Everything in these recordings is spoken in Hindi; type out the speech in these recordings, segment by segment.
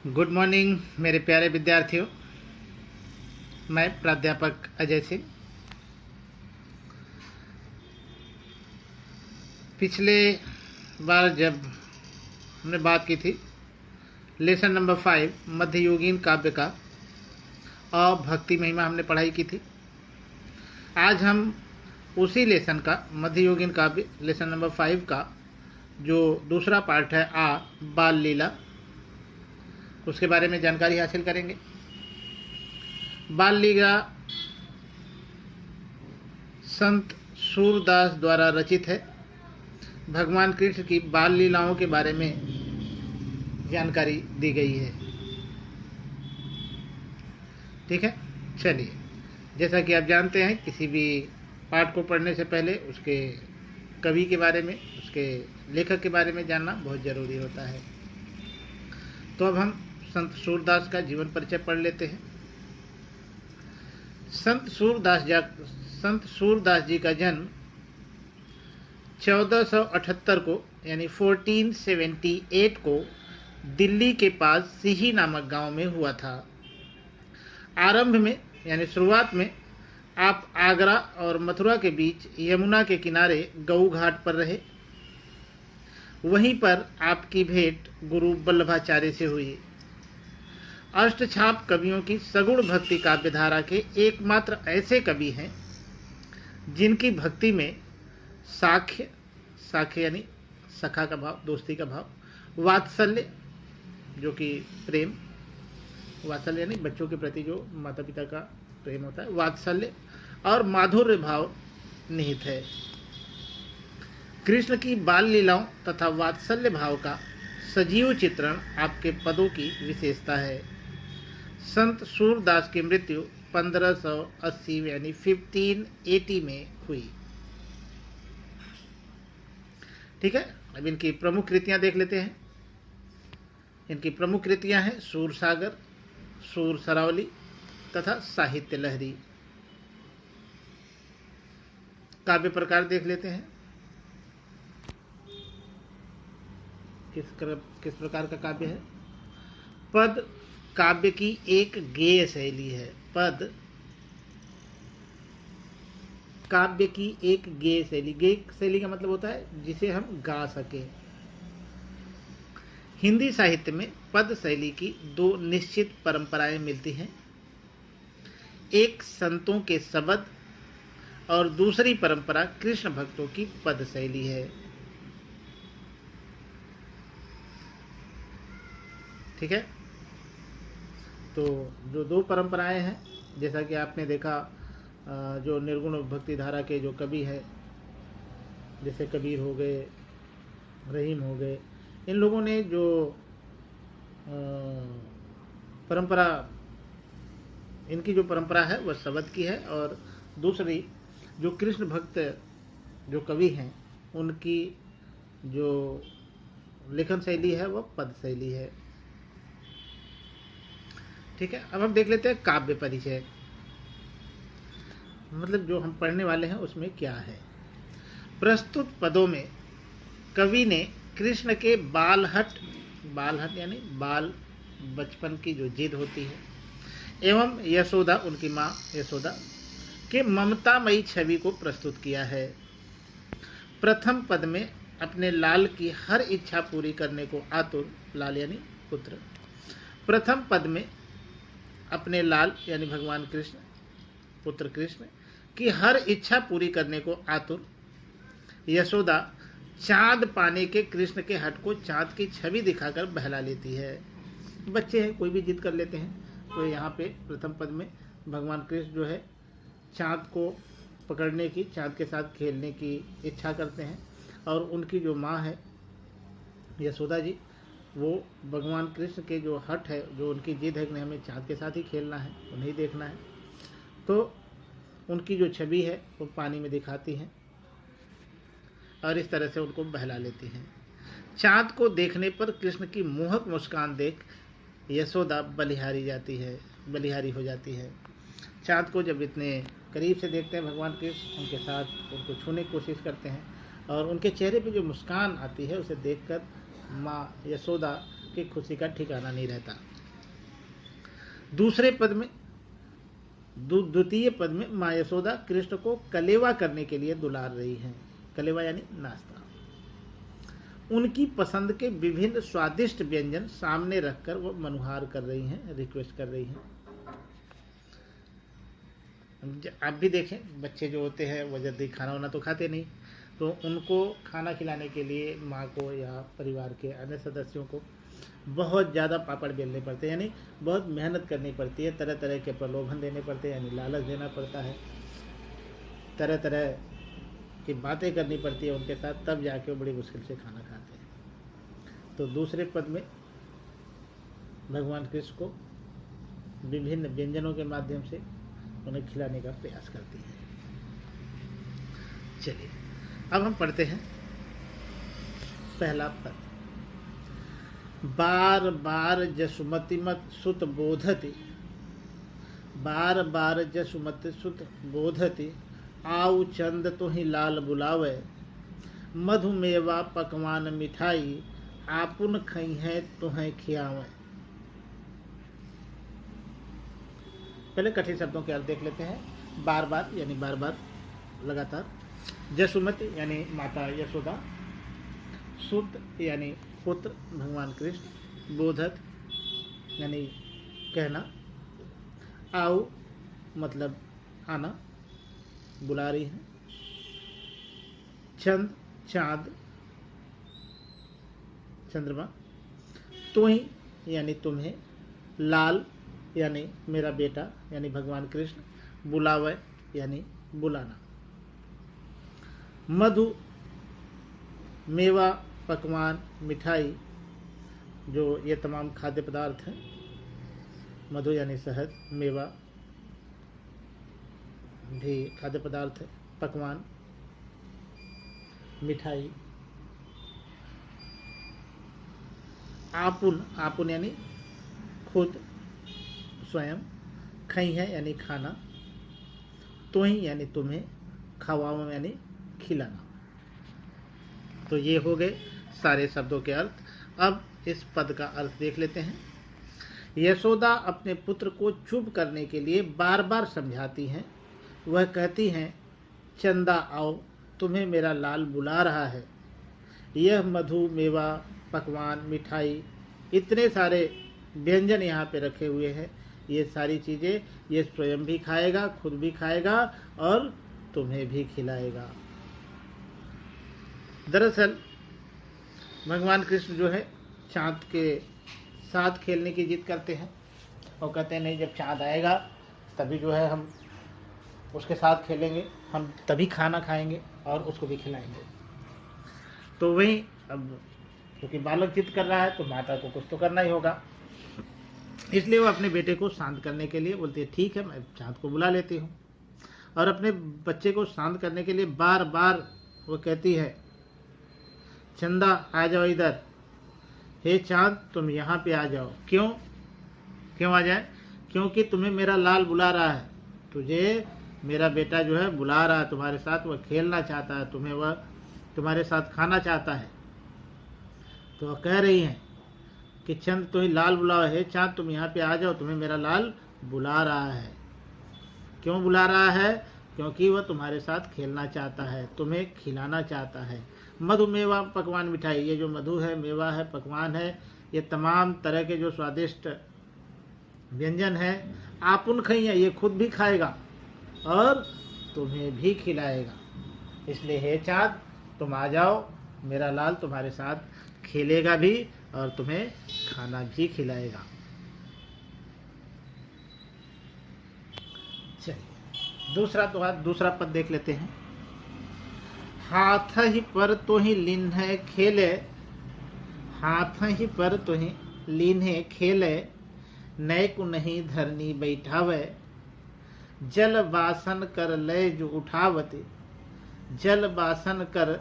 गुड मॉर्निंग मेरे प्यारे विद्यार्थियों। मैं प्राध्यापक अजय सिंह। पिछले बार जब हमने बात की थी लेसन नंबर 5 मध्ययुगीन काव्य का और भक्ति महिमा हमने पढ़ाई की थी। आज हम उसी लेसन का मध्ययुगीन काव्य लेसन नंबर 5 का जो दूसरा पार्ट है बाल लीला, उसके बारे में जानकारी हासिल करेंगे। बाल लीला संत सूरदास द्वारा रचित है। भगवान कृष्ण की बाल लीलाओं के बारे में जानकारी दी गई है। ठीक है, चलिए, जैसा कि आप जानते हैं किसी भी पाठ को पढ़ने से पहले उसके कवि के बारे में, उसके लेखक के बारे में जानना बहुत ज़रूरी होता है। तो अब हम संत सूरदास का जीवन परिचय पढ़ लेते हैं। संत सूरदास जी का जन्म 1478 को यानी 1478 को दिल्ली के पास सिही नामक गांव में हुआ था। आरंभ में यानी शुरुआत में आप आगरा और मथुरा के बीच यमुना के किनारे गऊ घाट पर रहे। वहीं पर आपकी भेंट गुरु वल्लभाचार्य से हुई। अष्टछाप कवियों की सगुण भक्ति काव्यधारा के एकमात्र ऐसे कवि हैं जिनकी भक्ति में साख्य यानी सखा का भाव, दोस्ती का भाव, वात्सल्य जो कि प्रेम, वात्सल्य यानी बच्चों के प्रति जो माता पिता का प्रेम होता है, वात्सल्य और माधुर्य भाव निहित है। कृष्ण की बाल लीलाओं तथा वात्सल्य भाव का सजीव चित्रण आपके पदों की विशेषता है। संत सूरदास की मृत्यु 1580 यानी 1580 में हुई। ठीक है, अब इनकी प्रमुख कृतियां देख लेते हैं। इनकी प्रमुख कृतियां हैं सूर सागर, सूर सरावली तथा साहित्य लहरी। काव्य प्रकार देख लेते हैं। किस प्रकार का काव्य है। पद काव्य की एक गेय शैली है। पद काव्य की एक गेय शैली। गेय शैली का मतलब होता है जिसे हम गा सके। हिंदी साहित्य में पद शैली की दो निश्चित परंपराएं मिलती हैं। एक संतों के शब्द और दूसरी परंपरा कृष्ण भक्तों की पद शैली है। ठीक है, तो जो दो परंपराएं हैं, जैसा कि आपने देखा, जो निर्गुण भक्ति धारा के जो कवि हैं, जैसे कबीर हो गए, रहीम हो गए, इन लोगों ने जो परंपरा, इनकी जो परंपरा है वह शब्द की है, और दूसरी जो कृष्ण भक्त जो कवि हैं उनकी जो लेखन शैली है वह पद शैली है। ठीक है, अब हम देख लेते हैं काव्य परिचय, मतलब जो हम पढ़ने वाले हैं उसमें क्या है। प्रस्तुत पदों में कवि ने कृष्ण के बालहट यानी बाल, बचपन की जो जिद होती है, एवं यशोदा, उनकी माँ यशोदा के ममतामयी छवि को प्रस्तुत किया है। प्रथम पद में अपने लाल की हर इच्छा पूरी करने को आतुर, लाल यानी पुत्र, प्रथम पद में अपने लाल यानी भगवान कृष्ण, पुत्र कृष्ण की हर इच्छा पूरी करने को आतुर यशोदा चांद पाने के कृष्ण के हट को चांद की छवि दिखाकर बहला लेती है। बच्चे हैं, कोई भी जिद कर लेते हैं, तो यहाँ पे प्रथम पद में भगवान कृष्ण जो है चांद को पकड़ने की, चांद के साथ खेलने की इच्छा करते हैं, और उनकी जो माँ है यशोदा जी, वो भगवान कृष्ण के जो हट है, जो उनकी जिद है कि हमें चाँद के साथ ही खेलना है, उन्हें देखना है, तो उनकी जो छवि है वो पानी में दिखाती हैं और इस तरह से उनको बहला लेती हैं। चाँद को देखने पर कृष्ण की मोहक मुस्कान देख यशोदा बलिहारी हो जाती है। चाँद को जब इतने करीब से देखते हैं भगवान कृष्ण, उनके साथ उनको छूने की कोशिश करते हैं, और उनके चेहरे पे जो मुस्कान आती है उसे देखकर माँ यशोदा की खुशी का ठिकाना नहीं रहता। दूसरे पद में द्वितीय पद में माँ यशोदा कृष्ण को कलेवा करने के लिए दुलार रही हैं। कलेवा यानी नाश्ता। उनकी पसंद के विभिन्न स्वादिष्ट व्यंजन सामने रखकर वो मनुहार कर रही हैं, रिक्वेस्ट कर रही हैं। आप भी देखें, बच्चे जो होते हैं वो जल्दी खाना वाना तो खाते नहीं, तो उनको खाना खिलाने के लिए माँ को या परिवार के अन्य सदस्यों को बहुत ज़्यादा पापड़ बेलने पड़ते हैं, यानी बहुत मेहनत करनी पड़ती है, तरह तरह के प्रलोभन देने पड़ते हैं, यानी लालच देना पड़ता है, तरह तरह की बातें करनी पड़ती है उनके साथ, तब जाके वो बड़ी मुश्किल से खाना खाते हैं। तो दूसरे पद में भगवान कृष्ण को विभिन्न व्यंजनों के माध्यम से उन्हें खिलाने का प्रयास करती है। चलिए अब हम पढ़ते हैं पहला पद। बार बार जसुमतिमत सुत बोधति, बार बार जसुमति सुत बोधति, आउ चंद तुहि लाल बुलावे, मधुमेवा पकवान मिठाई, आपुन खई है तुहें खियावे। पहले कठिन शब्दों के अर्थ देख लेते हैं। बार बार यानी बार बार, लगातार। जसुमति यानी माता यशोदा, सुत यानी पुत्र भगवान कृष्ण, बोधत यानी कहना, आओ मतलब आना, बुला रही है, चंद चांद चंद्रमा, तुही यानी तुम्हें, लाल यानी मेरा बेटा यानी भगवान कृष्ण, बुलावे यानी बुलाना, मधु मेवा पकवान मिठाई, जो ये तमाम खाद्य पदार्थ हैं। मधु यानी शहद, मेवा भी खाद्य पदार्थ है, पकवान मिठाई, आपुन आपुन यानी खुद स्वयं, खई है यानी खाना, तुही यानी तुम्हें, खवाओ यानी खिलाना। तो ये हो गए सारे शब्दों के अर्थ। अब इस पद का अर्थ देख लेते हैं। यशोदा अपने पुत्र को चुप करने के लिए बार बार समझाती हैं। वह कहती हैं, चंदा आओ, तुम्हें मेरा लाल बुला रहा है। यह मधु मेवा पकवान मिठाई, इतने सारे व्यंजन यहाँ पे रखे हुए हैं, ये सारी चीज़ें ये स्वयं भी खाएगा, खुद भी खाएगा और तुम्हें भी खिलाएगा। दरअसल भगवान कृष्ण जो है चाँद के साथ खेलने की जिद करते हैं और कहते हैं नहीं, जब चाँद आएगा तभी जो है हम उसके साथ खेलेंगे, हम तभी खाना खाएंगे और उसको भी खिलाएंगे। तो वही अब क्योंकि बालक जिद कर रहा है तो माता को कुछ तो करना ही होगा, इसलिए वो अपने बेटे को शांत करने के लिए बोलती है, ठीक है मैं चाँद को बुला लेती हूँ। और अपने बच्चे को शांत करने के लिए बार बार वो कहती है, चंदा आ जाओ इधर, हे चाँद तुम यहाँ पे आ जाओ। क्यों क्यों आ जाए? क्योंकि तुम्हें मेरा लाल बुला रहा है, तुझे मेरा बेटा जो है बुला रहा है तुम्हारे साथ, वह खेलना चाहता है, तुम्हें वह तुम्हारे साथ खाना चाहता है। तो वह कह रही हैं कि चंद तुम्हें लाल बुलाओ, हे चाँद तुम यहाँ पे आ जाओ, तुम्हें मेरा लाल बुला रहा है। क्यों बुला रहा है? क्योंकि वह तुम्हारे साथ खेलना चाहता है, तुम्हें खिलाना चाहता है। मधु मेवा पकवान मिठाई, ये जो मधु है, मेवा है, पकवान है, ये तमाम तरह के जो स्वादिष्ट व्यंजन है, आपुन खई है, ये खुद भी खाएगा और तुम्हें भी खिलाएगा। इसलिए हे चाँद तुम आ जाओ, मेरा लाल तुम्हारे साथ खेलेगा भी और तुम्हें खाना भी खिलाएगा। चलिए दूसरा पद देख लेते हैं। हाथ ही पर तो ही लीन्हे खेले, हाथ ही पर तो ही लीन्हे खेले, नैकु नहीं धरनी बैठावे, जल बासन कर लय जो उठावती, जल बासन कर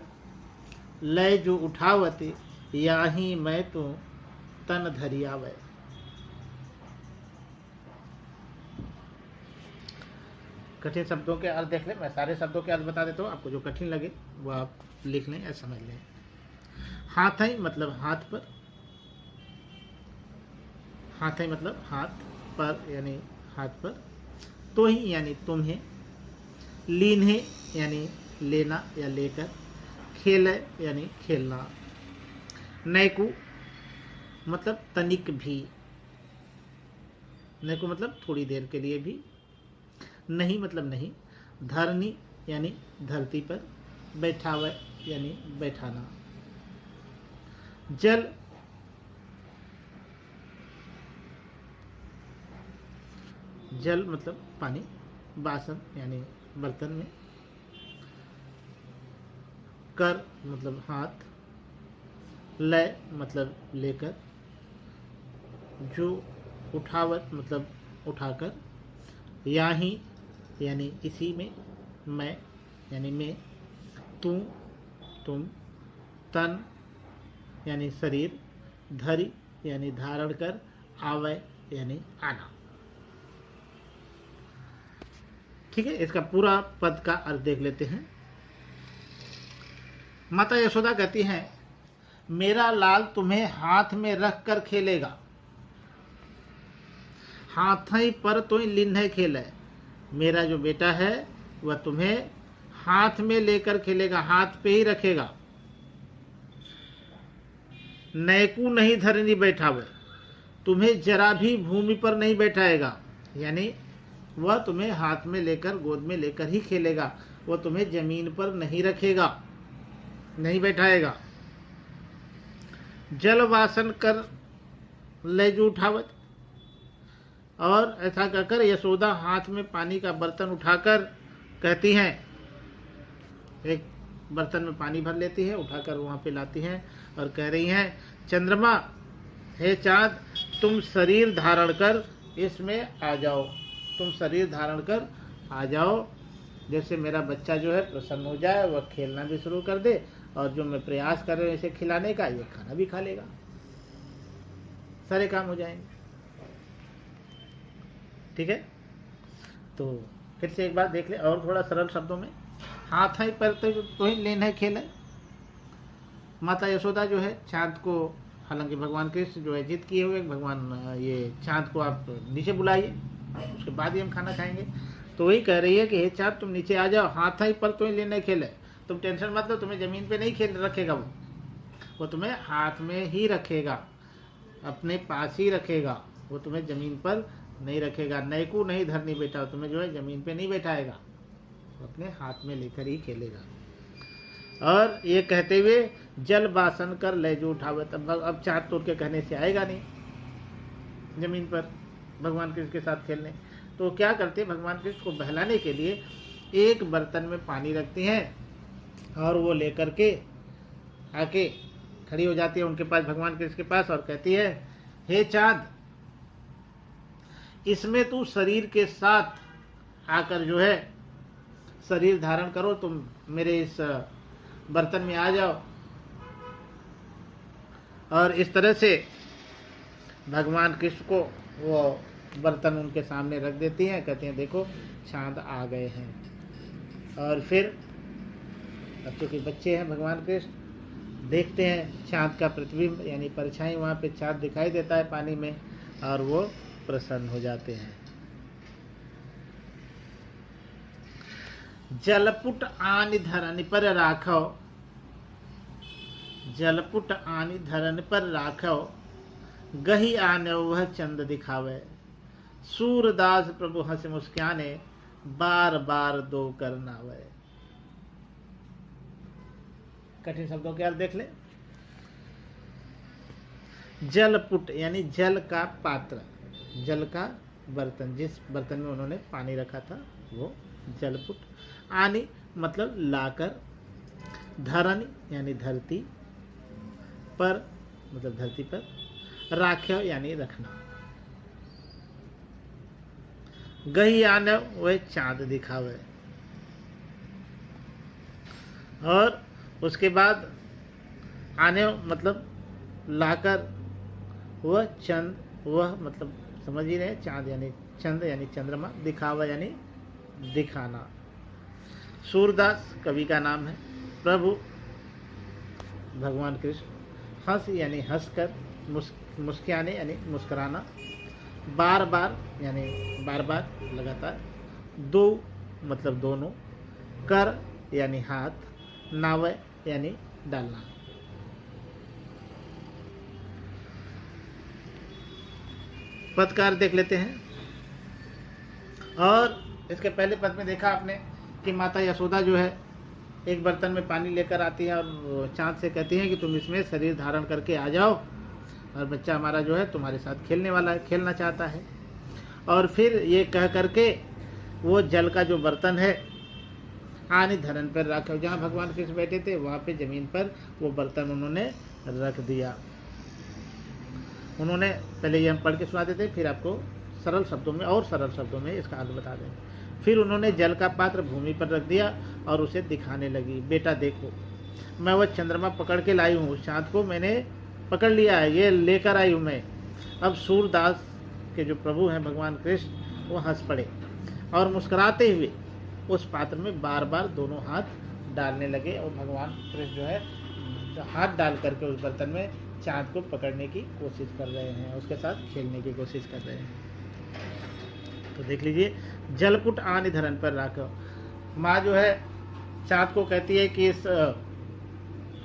लय जो उठावती, याही मैं तो तन धरियावे। कठिन शब्दों के अर्थ देख लें। मैं सारे शब्दों के अर्थ बता देता हूँ, आपको जो कठिन लगे वो आप लिख लें या समझ लें। हाथ है मतलब हाथ पर, हाथ है मतलब हाथ, पर यानी हाथ पर, तो ही यानी तुम्हें, लीन है यानी लेना या लेकर, खेल यानी खेलना, नैकु मतलब तनिक भी, नैकु मतलब थोड़ी देर के लिए भी, नहीं मतलब नहीं, धरनी यानी धरती पर, बैठावे यानी बैठाना, जल जल मतलब पानी, बासन यानी बर्तन में, कर मतलब हाथ, लय मतलब लेकर, जो उठावत मतलब उठाकर, याही यानी इसी में, मैं यानी मैं, तू तुम, तन यानी शरीर, धरि यानी धारण कर, आवय यानी आना। ठीक है, इसका पूरा पद का अर्थ देख लेते हैं। माता यशोदा कहती हैं, मेरा लाल तुम्हें हाथ में रख कर खेलेगा, हाथ ही पर तो लिन्ह खेल है। मेरा जो बेटा है वह तुम्हें हाथ में लेकर खेलेगा, हाथ पे ही रखेगा, नैकू नहीं धरनी बैठावे, तुम्हें जरा भी भूमि पर नहीं बैठाएगा, यानी वह तुम्हें हाथ में लेकर गोद में लेकर ही खेलेगा, वह तुम्हें जमीन पर नहीं रखेगा, नहीं बैठाएगा। जल वासन कर ले जो उठावत, और ऐसा कहकर यशोदा हाथ में पानी का बर्तन उठाकर कहती हैं, एक बर्तन में पानी भर लेती है, उठाकर वहाँ पे लाती हैं और कह रही हैं, चंद्रमा हे चाँद, तुम शरीर धारण कर इसमें आ जाओ, तुम शरीर धारण कर आ जाओ, जैसे मेरा बच्चा जो है प्रसन्न हो जाए, वह खेलना भी शुरू कर दे, और जो मैं प्रयास कर रही हूँ इसे खिलाने का, ये खाना भी खा लेगा, सारे काम हो जाएंगे। ठीक है, तो फिर से एक बार देख ले और थोड़ा सरल शब्दों में। हाथ है पर तो ही लेन है खेल है। माता यशोदा जो है चाँद को, हालांकि भगवान कृष्ण जो है जिद किए हुए, भगवान ये चाँद को आप नीचे बुलाइए, उसके बाद ही हम खाना खाएंगे। तो वही कह रही है कि हे चाँद तुम नीचे आ जाओ, हाथ ही पर तो ही लेन है खेल है, तुम टेंशन मत लो, तुम्हें जमीन पे नहीं खेल रखेगा, वो तुम्हें हाथ में ही रखेगा, अपने पास ही रखेगा, वो तुम्हें जमीन पर नहीं रखेगा, नैकू नहीं धरनी बेटा, तुम्हें जो है जमीन पे नहीं बैठाएगा, अपने हाथ में लेकर ही खेलेगा। और ये कहते हुए जल बासन कर ले जो उठावे, तब अब चाँद तोड़ के कहने से आएगा नहीं जमीन पर भगवान कृष्ण के साथ खेलने। तो क्या करते हैं, भगवान कृष्ण को बहलाने के लिए एक बर्तन में पानी रखती हैं और वो लेकर के आके खड़ी हो जाती है उनके पास, भगवान कृष्ण के पास, और कहती है, हे चाँद, इसमें तू शरीर के साथ आकर जो है शरीर धारण करो, तुम मेरे इस बर्तन में आ जाओ। और इस तरह से भगवान कृष्ण को वो बर्तन उनके सामने रख देती हैं, कहती हैं देखो चाँद आ गए हैं। और फिर अब चूँकि बच्चे हैं भगवान कृष्ण, देखते हैं चाँद का प्रतिबिंब यानी परछाई, वहाँ पे चाँद दिखाई देता है पानी में, और वो प्रसन्न हो जाते हैं। जलपुट आनि धरन पर राखो, जलपुट आनि धरन पर राखो, गही आने वह चंद दिखावे, सूरदास प्रभु हंस मुस्काने, बार बार दो करनावे। कठिन शब्दों के अर्थ देख ले। जलपुट यानी जल का पात्र, जल का बर्तन, जिस बर्तन में उन्होंने पानी रखा था वो जलपुट, आनी मतलब लाकर, धरन यानी धरती पर मतलब धरती पर, राख्य यानी रखना, गही आने वह चाँद दिखावे, और उसके बाद आने मतलब लाकर, वह चंद, वह मतलब समझ ही रहे, चाँद यानी चंद यानी चंद्रमा, दिखावा यानी दिखाना। सूरदास कवि का नाम है, प्रभु भगवान कृष्ण, हंस यानी हंसकर, मुस्काने यानी मुस्कुराना, बार बार यानी बार बार लगातार, दो मतलब दोनों, कर यानी हाथ, नावे यानी डालना। पदकार देख लेते हैं। और इसके पहले पद में देखा आपने कि माता यशोदा जो है एक बर्तन में पानी लेकर आती है और चाँद से कहती हैं कि तुम इसमें शरीर धारण करके आ जाओ, और बच्चा हमारा जो है तुम्हारे साथ खेलने वाला है, खेलना चाहता है। और फिर ये कह करके वो जल का जो बर्तन है आनी धरन पर रखा, जहाँ भगवान कृष्ण बैठे थे वहाँ पे जमीन पर वो बर्तन उन्होंने रख दिया। उन्होंने पहले ये हम पढ़ के सुना देते, फिर आपको सरल शब्दों में और सरल शब्दों में इसका अर्थ बता देंगे। फिर उन्होंने जल का पात्र भूमि पर रख दिया और उसे दिखाने लगी, बेटा देखो मैं वह चंद्रमा पकड़ के लाई हूँ, चाँद को मैंने पकड़ लिया है, ये लेकर आई हूँ मैं। अब सूरदास के जो प्रभु हैं भगवान कृष्ण वो हंस पड़े और मुस्कुराते हुए उस पात्र में बार बार दोनों हाथ डालने लगे, और भगवान कृष्ण जो है हाथ डाल करके उस बर्तन में चाँद को पकड़ने की कोशिश कर रहे हैं, उसके साथ खेलने की कोशिश कर रहे हैं। तो देख लीजिए, जलपुट आन धरन पर रखो। माँ जो है चाँद को कहती है कि इस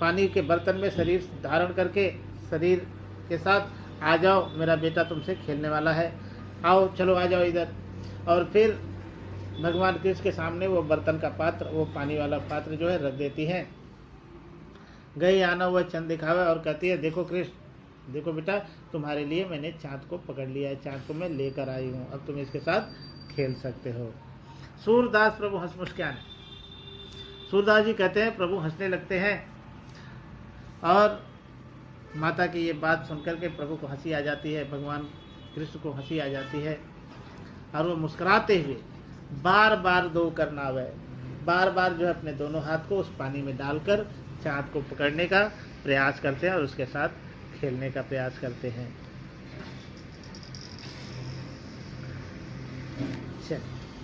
पानी के बर्तन में शरीर धारण करके शरीर के साथ आ जाओ, मेरा बेटा तुमसे खेलने वाला है, आओ चलो आ जाओ इधर। और फिर भगवान कृष्ण के सामने वो बर्तन का पात्र, वो पानी वाला पात्र जो है रख देती है। गई आना हुआ चंद दिखावे और कहती है देखो कृष्ण, देखो बेटा तुम्हारे लिए मैंने चाँद को पकड़ लिया है, चाँद को मैं लेकर आई हूँ, अब तुम इसके साथ खेल सकते हो। सूरदास प्रभु हंस मुस्कान। सूरदास जी कहते हैं प्रभु हंसने लगते हैं, और माता की ये बात सुनकर के प्रभु को हंसी आ जाती है, भगवान कृष्ण को हंसी आ जाती है, और वो मुस्कुराते हुए बार बार दो करना है, बार बार जो है अपने दोनों हाथ को उस पानी में डालकर चाँद को पकड़ने का प्रयास करते हैं और उसके साथ खेलने का प्रयास करते हैं।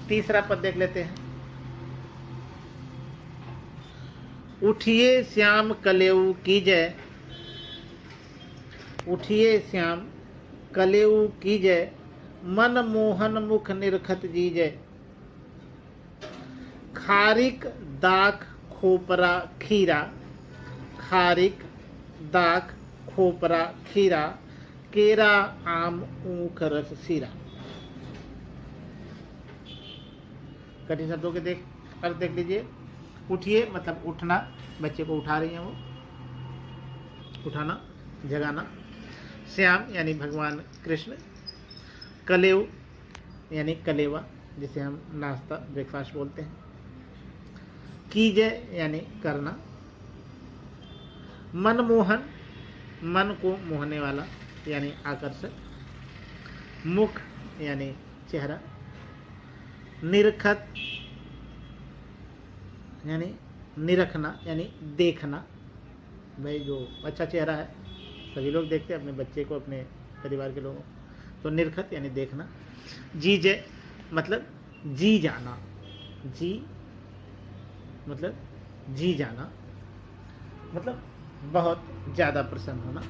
तीसरा पद देख लेते हैं। उठिए श्याम कलेऊ कीजय, उठिए श्याम कलेऊ कीजय, मन मोहन मुख निरखत जीजय, खारिक दाख खोपरा खीरा, खारिक दाख खोपरा खीरा, केरा आम ऊख रस सीरा। कठिन शब्दों के अर्थ देख लीजिए। उठिए मतलब उठना, बच्चे को उठा रही हैं वो, उठाना, जगाना। श्याम यानी भगवान कृष्ण, कलेव यानी कलेवा जिसे हम नाश्ता ब्रेकफास्ट बोलते हैं, कीजय यानी करना, मनमोहन मन को मोहने वाला यानी आकर्षक, मुख यानी चेहरा, निरखत यानी निरखना यानी देखना, भाई जो अच्छा चेहरा है सभी लोग देखते हैं अपने बच्चे को, अपने परिवार के लोगों, तो निरखत यानी देखना। जीजय मतलब जी जाना, जी मतलब जी जाना, मतलब बहुत ज़्यादा प्रसन्न होना।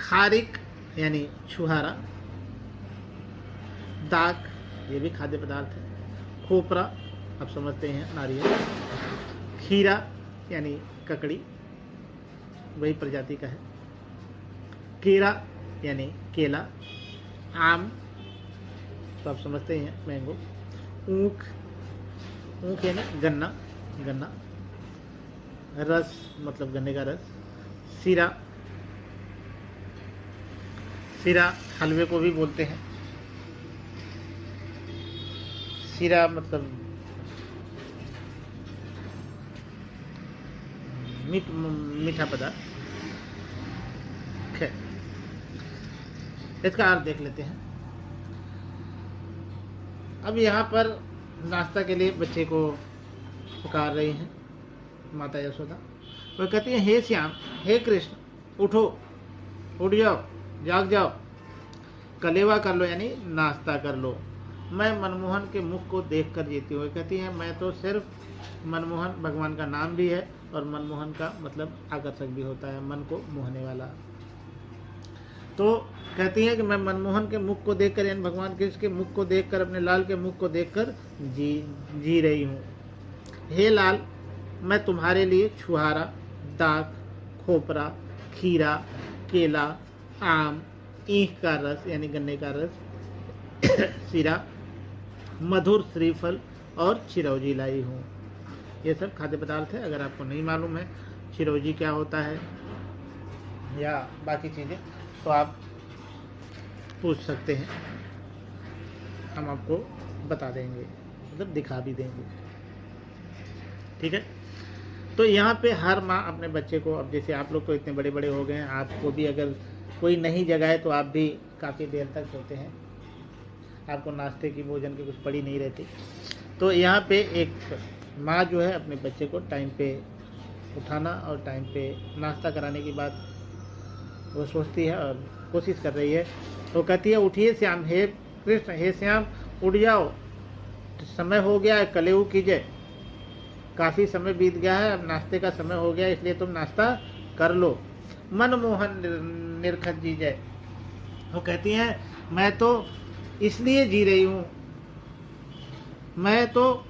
खारिक यानी छुहारा, दाक ये भी खाद्य पदार्थ है, खोपरा आप समझते हैं नारियल, खीरा यानी ककड़ी वही प्रजाति का है, केरा यानी केला, आम तो आप समझते हैं मैंगो, ऊख ऊख यानी गन्ना, गन्ना, रस मतलब गन्ने का रस, सीरा, सीरा हलवे को भी बोलते हैं, सीरा मतलब मीठा पदार्थ। खैर इसका अर्थ देख लेते हैं। अब यहाँ पर नाश्ता के लिए बच्चे को पुकार रही हैं माता यशोदा। वह कहती है हे श्याम, हे कृष्ण, उठो, उठ जाओ, जाग जाओ, कलेवा कर लो यानी नाश्ता कर लो, मैं मनमोहन के मुख को देखकर जीती हूँ। कहती है मैं तो सिर्फ मनमोहन भगवान का नाम भी है और मनमोहन का मतलब आकर्षक भी होता है, मन को मोहने वाला। तो कहती हैं कि मैं मनमोहन के मुख को देखकर, यानी भगवान कृष्ण के मुख को देखकर, अपने लाल के मुख को देखकर जी रही हूँ। हे लाल, मैं तुम्हारे लिए छुहारा, दाख, खोपरा, खीरा, केला, आम, ईख का रस यानी गन्ने का रस, सिरा, मधुर श्रीफल और चिरौंजी लाई हूँ। ये सब खाद्य पदार्थ है। अगर आपको नहीं मालूम है चिरौंजी क्या होता है या बाकी चीज़ें, तो आप पूछ सकते हैं, हम आपको बता देंगे, मतलब दिखा भी देंगे। ठीक है। तो यहाँ पे हर माँ अपने बच्चे को, अब जैसे आप लोग तो इतने बड़े बड़े हो गए हैं, आपको भी अगर कोई नई जगह है तो आप भी काफ़ी देर तक सोते हैं, आपको नाश्ते की भोजन की कुछ पड़ी नहीं रहती। तो यहाँ पे एक माँ जो है अपने बच्चे को टाइम पे उठाना और टाइम पे नाश्ता कराने की बात वो सोचती है और कोशिश कर रही है। वो कहती है, उठिए श्याम, हे कृष्ण, हे श्याम उठ जाओ, समय हो गया है, कलेऊ कीजिए, काफ़ी समय बीत गया है, अब नाश्ते का समय हो गया, इसलिए तुम नाश्ता कर लो। मनमोहन निरखत जी जय। वो कहती हैं, मैं तो इसलिए जी रही हूँ, मैं तो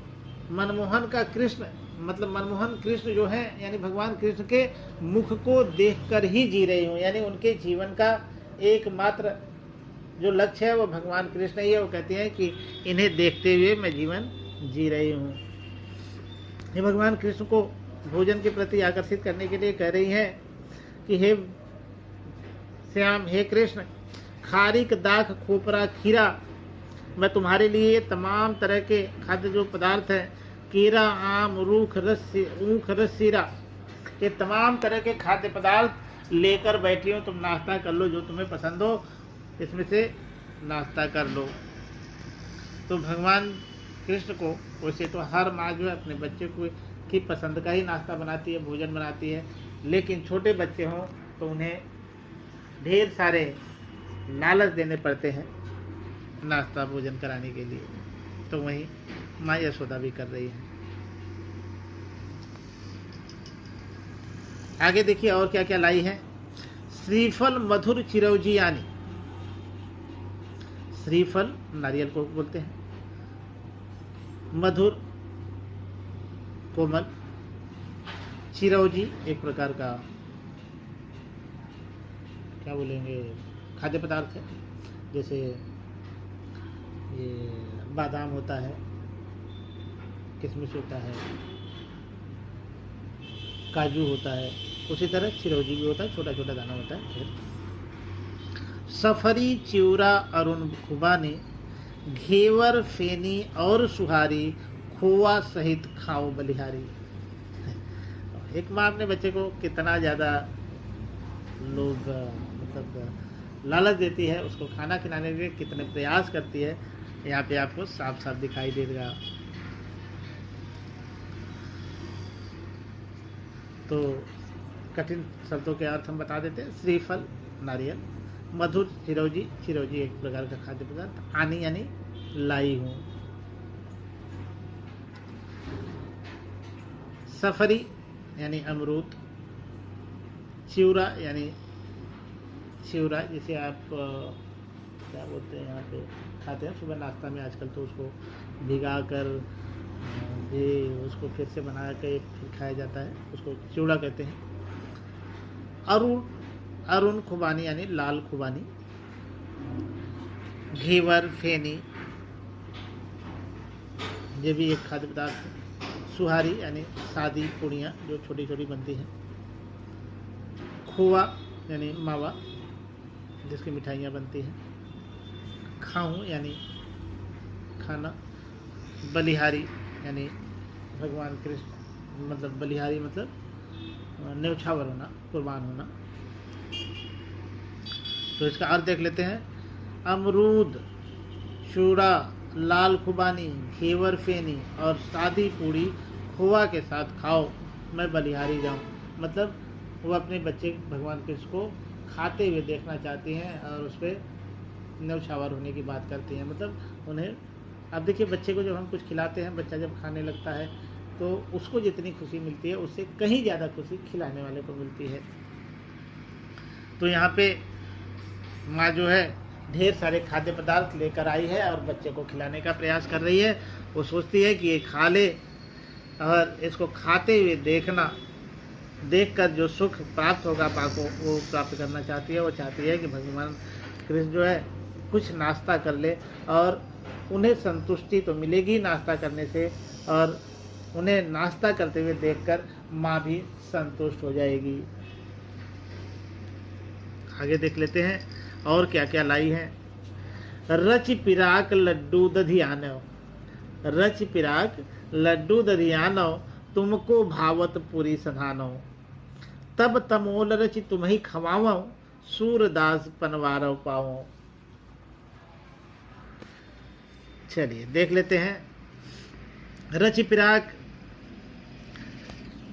मनमोहन का कृष्ण, मतलब मनमोहन कृष्ण जो है यानी भगवान कृष्ण के मुख को देखकर ही जी रही हूँ, यानी उनके जीवन का एकमात्र जो लक्ष्य है वो भगवान कृष्ण ही है। वो कहती हैं कि इन्हें देखते हुए मैं जीवन जी रही हूँ। ये भगवान कृष्ण को भोजन के प्रति आकर्षित करने के लिए कह रही हैं कि हे श्याम, हे कृष्ण, खारिक, दाख, खोपरा, खीरा, मैं तुम्हारे लिए तमाम तरह के खाद्य जो पदार्थ हैं, कीरा, आम, ऊख रस, सीरा, ये तमाम तरह के खाद्य पदार्थ लेकर बैठी हूँ, तुम नाश्ता कर लो, जो तुम्हें पसंद हो इसमें से नाश्ता कर लो। तो भगवान कृष्ण को वैसे तो हर माँ जो है अपने बच्चे को की पसंद का ही नाश्ता बनाती है, भोजन बनाती है, लेकिन छोटे बच्चे हों तो उन्हें ढेर सारे लालच देने पड़ते हैं नाश्ता भोजन कराने के लिए। तो वहीं माँ यशोदा भी कर रही है। आगे देखिए और क्या क्या लाई है। श्रीफल, मधुर, चिरौंजी, यानी श्रीफल नारियल को बोलते हैं, मधुर कोमल, चिरौंजी एक प्रकार का क्या बोलेंगे खाद्य पदार्थ है, जैसे ये बादाम होता है, किशमिश होता है, काजू होता है, उसी तरह चिरौंजी भी होता है, छोटा छोटा दाना होता है। सफरी, चिवरा, अरुण खुबानी, घेवर, फेनी और सुहारी, खोवा सहित खाओ बलिहारी। एक माँ अपने बच्चे को कितना ज़्यादा लोग मतलब लालच देती है, उसको खाना खिलाने के लिए कितने प्रयास करती है, यहाँ पे आपको साफ साफ दिखाई देगा। तो कठिन शब्दों के अर्थ हम बता देते हैं। श्रीफल नारियल, मधुर चिरौंजी, चिरौंजी एक प्रकार का खाद्य पदार्थ, आनी यानी लाई हूँ, सफरी यानी अमरूद, चिवरा यानी चिवरा जिसे आप क्या बोलते हैं यहाँ पे खाते हैं सुबह नाश्ता में आजकल, तो उसको भिगा कर भी उसको फिर से बना के फिर खाया जाता है, उसको चिवड़ा कहते हैं। अरुण खुबानी यानी लाल खुबानी, घेवर, फेनी, ये भी एक खाद्य पदार्थ है। सुहारी यानी सादी पूड़ियाँ जो छोटी छोटी बनती हैं। खोवा यानी मावा जिसकी मिठाइयाँ बनती हैं। खाऊं यानी खाना। बलिहारी यानी भगवान कृष्ण, मतलब बलिहारी मतलब न्यौछावर होना, कुर्बान होना। तो इसका अर्थ देख लेते हैं। अमरूद, चूड़ा, लाल खुबानी, घेवर, फेनी और सादी पूड़ी खोआ के साथ खाओ, मैं बलिहारी जाऊं। मतलब वो अपने बच्चे भगवान कृष्ण को खाते हुए देखना चाहती हैं और उस पर न्यौछावर होने की बात करती हैं। मतलब उन्हें, अब देखिए बच्चे को जब हम कुछ खिलाते हैं, बच्चा जब खाने लगता है तो उसको जितनी खुशी मिलती है उससे कहीं ज़्यादा खुशी खिलाने वाले को मिलती है। तो यहाँ पे माँ जो है ढेर सारे खाद्य पदार्थ लेकर आई है और बच्चे को खिलाने का प्रयास कर रही है। वो सोचती है कि ये खा ले, और इसको खाते हुए देखकर जो सुख प्राप्त होगा माँ को, वो प्राप्त करना चाहती है। वो चाहती है कि भगवान कृष्ण जो है कुछ नाश्ता कर ले, और उन्हें संतुष्टि तो मिलेगी नाश्ता करने से, और उन्हें नाश्ता करते हुए देखकर माँ भी संतुष्ट हो जाएगी। आगे देख लेते हैं और क्या क्या लाई है। रच पिराक लड्डू दधियानव, रच पिराक लड्डू दधियानव, तुमको भावत पूरी सधानो, तब तमोल रचि तुम्हें खवाओ, सूरदास पनवारव पाओ। चलिए देख लेते हैं। रच पिराक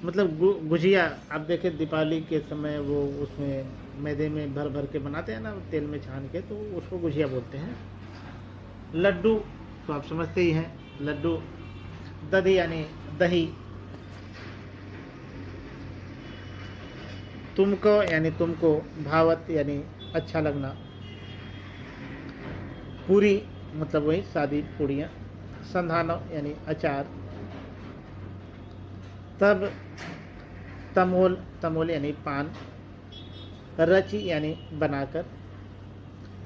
मतलब गुजिया। आप देखें दीपावली के समय वो उसमें मैदे में भर भर के बनाते हैं ना, तेल में छान के, तो उसको गुजिया बोलते हैं। लड्डू तो आप समझते ही हैं, लड्डू। दधी यानी दही। तुमको यानी तुमको, भावत यानी अच्छा लगना, पूरी मतलब वही सादी पूड़ियाँ, संधानो यानी अचार, तब तमोल, तमोल यानी पान, रचि यानी बनाकर,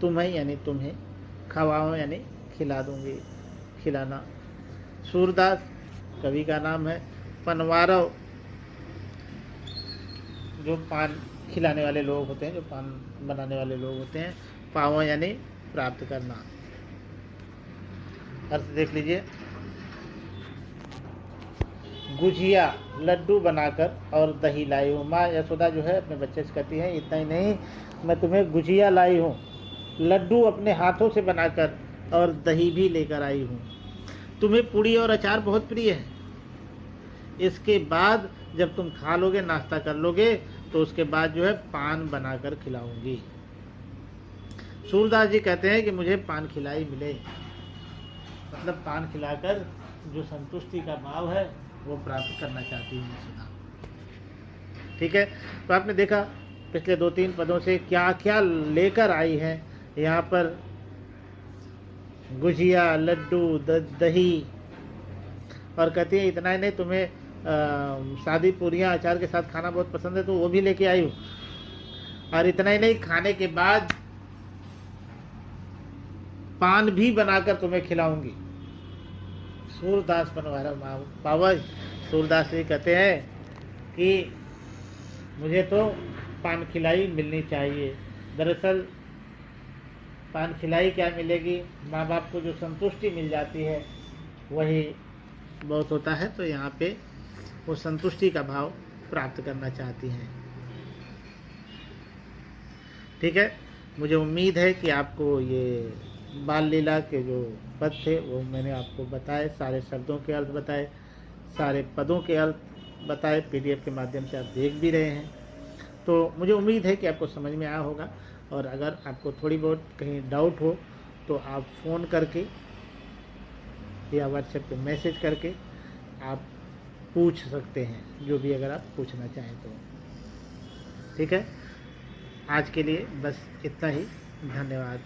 तुम्हें यानी तुम्हें, खवाओ यानी खिला दूंगी, खिलाना। सूरदास कवि का नाम है। पनवारव जो पान खिलाने वाले लोग होते हैं, जो पान बनाने वाले लोग होते हैं। पावो यानी प्राप्त करना। अर्थ देख लीजिए। गुजिया लड्डू बनाकर और दही लाई हूँ। माँ यशोदा जो है अपने बच्चे से कहती है, इतना ही नहीं, मैं तुम्हें गुजिया लाई हूँ, लड्डू अपने हाथों से बनाकर, और दही भी लेकर आई हूँ। तुम्हें पूड़ी और अचार बहुत प्रिय है। इसके बाद जब तुम खा लोगे, नाश्ता कर लोगे, तो उसके बाद जो है पान बनाकर खिलाऊंगी। सूरदास जी कहते हैं कि मुझे पान खिलाई मिले, मतलब पान खिलाकर जो संतुष्टि का भाव है वो प्राप्त करना चाहती हूँ यशोदा। ठीक है, तो आपने देखा पिछले 2-3 पदों से क्या क्या लेकर आई है। यहाँ पर गुजिया, लड्डू, दही, और कहती है इतना ही नहीं, तुम्हें सादी पूरियाँ अचार के साथ खाना बहुत पसंद है, तो वो भी लेके आई हूँ। और इतना ही नहीं, खाने के बाद पान भी बनाकर तुम्हें खिलाऊंगी। सूरदास पनवारा पावज। सूरदास जी कहते हैं कि मुझे तो पान खिलाई मिलनी चाहिए। दरअसल पान खिलाई क्या मिलेगी, माँ बाप को जो संतुष्टि मिल जाती है वही बहुत होता है। तो यहाँ पे वो संतुष्टि का भाव प्राप्त करना चाहती हैं। ठीक है, मुझे उम्मीद है कि आपको ये बाल लीला के जो पद थे वो मैंने आपको बताए, सारे शब्दों के अर्थ बताए, सारे पदों के अर्थ बताए, पीडीएफ के माध्यम से आप देख भी रहे हैं। तो मुझे उम्मीद है कि आपको समझ में आया होगा। और अगर आपको थोड़ी बहुत कहीं डाउट हो तो आप फ़ोन करके या व्हाट्सएप पे मैसेज करके आप पूछ सकते हैं, जो भी अगर आप पूछना चाहें तो। ठीक है, आज के लिए बस इतना ही। धन्यवाद।